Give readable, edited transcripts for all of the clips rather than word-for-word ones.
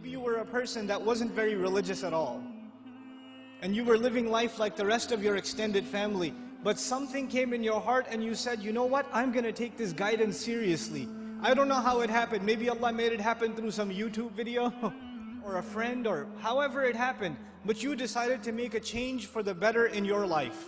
Maybe you were a person that wasn't very religious at all, and you were living life like the rest of your extended family, but something came in your heart and you said, you know what, I'm going to take this guidance seriously. I don't know how it happened. Maybe Allah made it happen through some YouTube video or a friend, or however it happened, but you decided to make a change for the better in your life.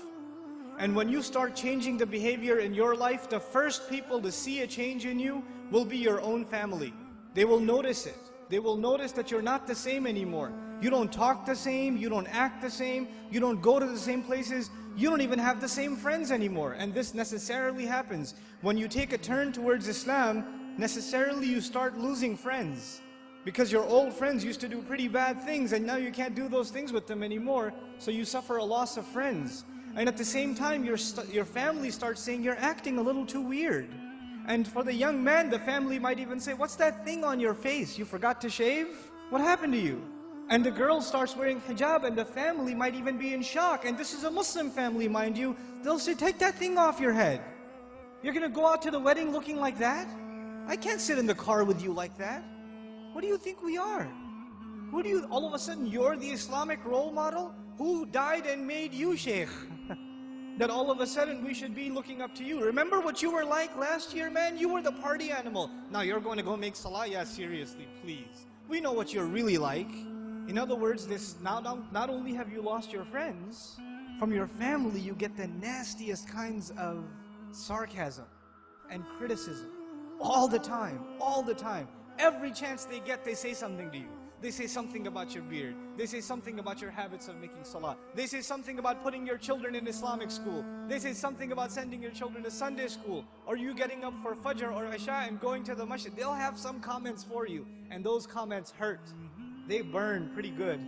And when you start changing the behavior in your life, the first people to see a change in you will be your own family. They will notice it. They will notice that you're not the same anymore. You don't talk the same, you don't act the same, you don't go to the same places, you don't even have the same friends anymore. And this necessarily happens. When you take a turn towards Islam, necessarily you start losing friends. Because your old friends used to do pretty bad things and now you can't do those things with them anymore, so you suffer a loss of friends. And at the same time, your family starts saying, you're acting a little too weird. And for the young man, the family might even say, what's that thing on your face? You forgot to shave? What happened to you? And the girl starts wearing hijab and the family might even be in shock. And this is a Muslim family, mind you. They'll say, take that thing off your head. You're going to go out to the wedding looking like that? I can't sit in the car with you like that. What do you think we are? Who do you, all of a sudden, you're the Islamic role model? Who died and made you sheikh? That all of a sudden we should be looking up to you. Remember what you were like last year, man? You were the party animal. Now you're going to go make salah? Yeah, seriously, please. We know what you're really like. In other words, not only have you lost your friends, from your family you get the nastiest kinds of sarcasm and criticism. All the time, all the time. Every chance they get, they say something to you. They say something about your beard. They say something about your habits of making salah. They say something about putting your children in Islamic school. They say something about sending your children to Sunday school. Or you getting up for Fajr or Isha and going to the masjid. They'll have some comments for you. And those comments hurt. They burn pretty good.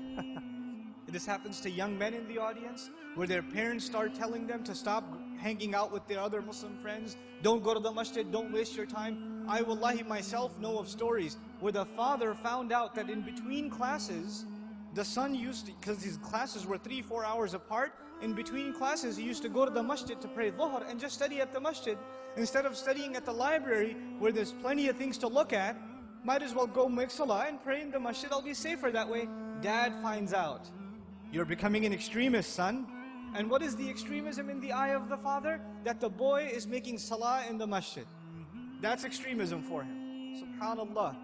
This happens to young men in the audience, where their parents start telling them to stop hanging out with their other Muslim friends. Don't go to the masjid, don't waste your time. I wallahi myself know of stories where the father found out that in between classes, the son used to, because his classes were 3-4 hours apart, in between classes he used to go to the masjid to pray dhuhr and just study at the masjid. Instead of studying at the library where there's plenty of things to look at, might as well go make salah and pray in the masjid. I'll be safer that way. Dad finds out. You're becoming an extremist, son. And what is the extremism in the eye of the father? That the boy is making salah in the masjid. That's extremism for him. SubhanAllah.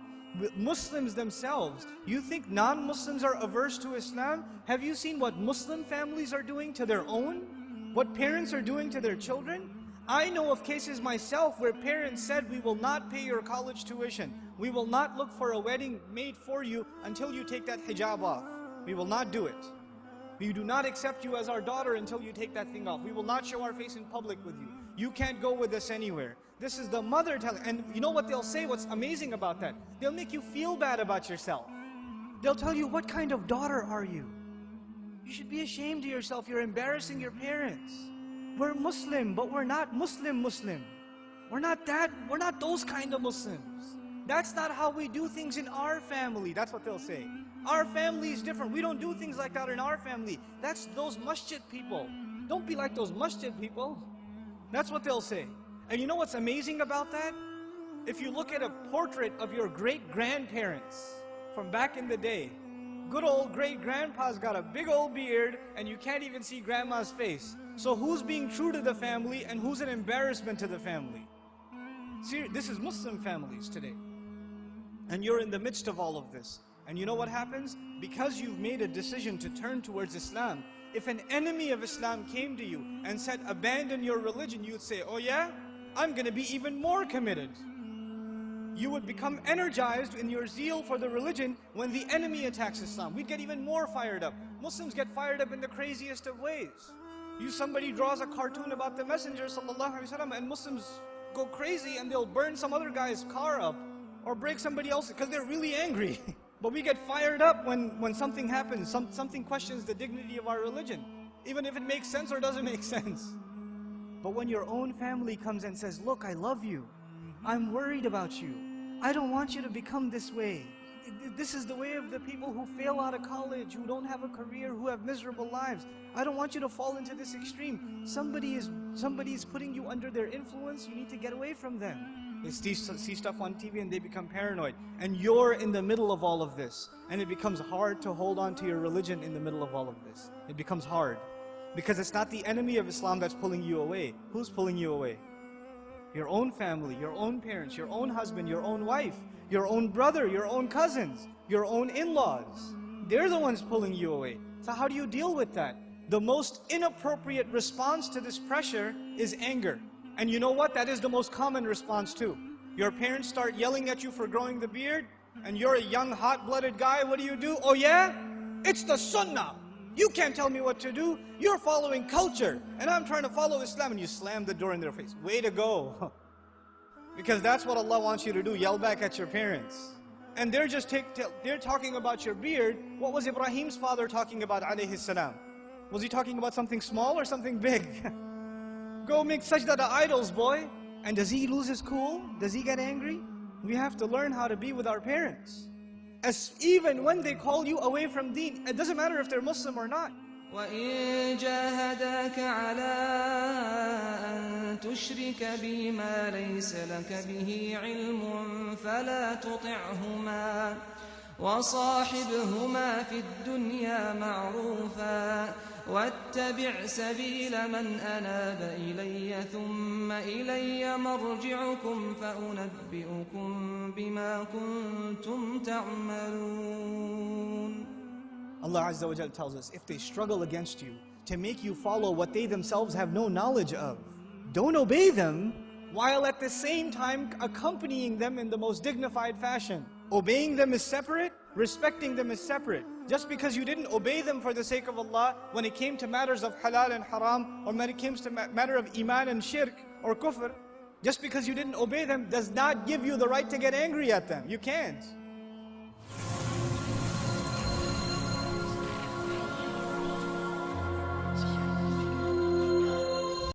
Muslims themselves, you think non-Muslims are averse to Islam? Have you seen what Muslim families are doing to their own? What parents are doing to their children? I know of cases myself where parents said, we will not pay your college tuition. We will not look for a wedding made for you until you take that hijab off. We will not do it. We do not accept you as our daughter until you take that thing off. We will not show our face in public with you. You can't go with us anywhere. This is the mother telling, and you know what they'll say, what's amazing about that? They'll make you feel bad about yourself. They'll tell you, what kind of daughter are you? You should be ashamed of yourself, you're embarrassing your parents. We're Muslim, but we're not Muslim. We're not those kind of Muslims. That's not how we do things in our family. That's what they'll say. Our family is different. We don't do things like that in our family. That's those masjid people. Don't be like those masjid people. That's what they'll say. And you know what's amazing about that? If you look at a portrait of your great-grandparents from back in the day, good old great-grandpa's got a big old beard and you can't even see grandma's face. So who's being true to the family and who's an embarrassment to the family? See, this is Muslim families today. And you're in the midst of all of this. And you know what happens? Because you've made a decision to turn towards Islam, if an enemy of Islam came to you and said, abandon your religion, you'd say, oh yeah? I'm going to be even more committed. You would become energized in your zeal for the religion when the enemy attacks Islam. We'd get even more fired up. Muslims get fired up in the craziest of ways. Somebody draws a cartoon about the Messenger ﷺ and Muslims go crazy and they'll burn some other guy's car up or break somebody else because they're really angry. But we get fired up when something happens, something questions the dignity of our religion, even if it makes sense or doesn't make sense. But when your own family comes and says, look, I love you, I'm worried about you, I don't want you to become this way. This is the way of the people who fail out of college, who don't have a career, who have miserable lives. I don't want you to fall into this extreme. Somebody is putting you under their influence, you need to get away from them. They see stuff on TV and they become paranoid. And you're in the middle of all of this. And it becomes hard to hold on to your religion in the middle of all of this. It becomes hard. Because it's not the enemy of Islam that's pulling you away. Who's pulling you away? Your own family, your own parents, your own husband, your own wife, your own brother, your own cousins, your own in-laws. They're the ones pulling you away. So how do you deal with that? The most inappropriate response to this pressure is anger. And you know what? That is the most common response too. Your parents start yelling at you for growing the beard, and you're a young, hot-blooded guy. What do? Oh yeah? It's the sunnah. You can't tell me what to do. You're following culture, and I'm trying to follow Islam. And you slam the door in their face. Way to go. Because that's what Allah wants you to do. Yell back at your parents. And they're just they're talking about your beard. What was Ibrahim's father talking about, alayhi salam? Was he talking about something small or something big? Go make sajda to idols, boy. And does he lose his cool? Does he get angry? We have to learn how to be with our parents. Even when they call you away from deen, it doesn't matter if they're Muslim or not. وَإِن جَاهَدَاكَ عَلَىٰ أَن تُشْرِكَ بِي مَا لَيْسَ لَكَ بِهِ عِلْمٌ فَلَا تُطِعْهُمَا وَصَاحِبْهُمَا فِي الدُّنْيَا مَعْرُوفًا وَاتَّبِعْ سَبِيلَ مَنْ أَنَابَ إِلَيَّ ثُمَّ إِلَيَّ مَرْجِعُكُمْ فَأُنَبِّئُكُمْ بِمَا كُنْتُمْ تَعْمَلُونَ. Allah Azza wa Jalla tells us, if they struggle against you to make you follow what they themselves have no knowledge of, don't obey them while at the same time accompanying them in the most dignified fashion. Obeying them is separate, respecting them is separate. Just because you didn't obey them for the sake of Allah when it came to matters of halal and haram, or when it came to matter of iman and shirk or kufr, just because you didn't obey them does not give you the right to get angry at them. You can't.